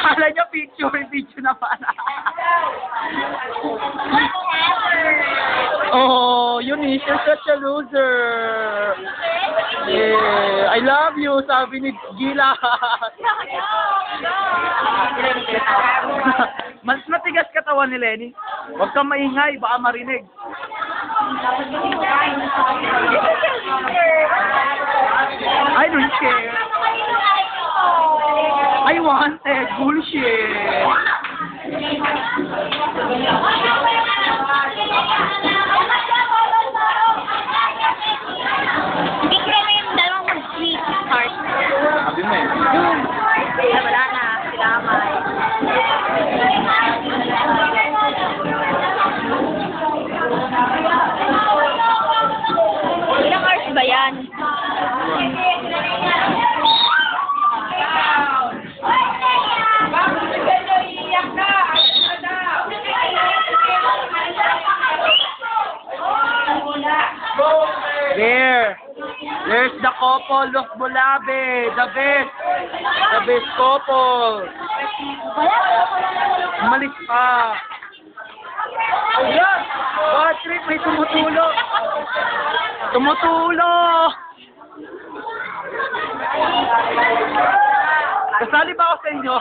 Kala niya picture na pala. Oh, Eunice, you're such a loser. Yeah, I love you, sabi ni Gila. Mas matigas katawan ni Lenny. Huwag kang maingay, baka marinig. I don't care. I wanted bullshit. Hindi ko naman yung dalawang mag-sweet heart. Sabi mo eh. Wala na, sinamay. Ilang hours ba yan? There's the couple of Bulabe, the best couple. Umalis pa. Ayan, bad trip, may tumutulo. Tumutulo. Kasali ba ako sa inyo?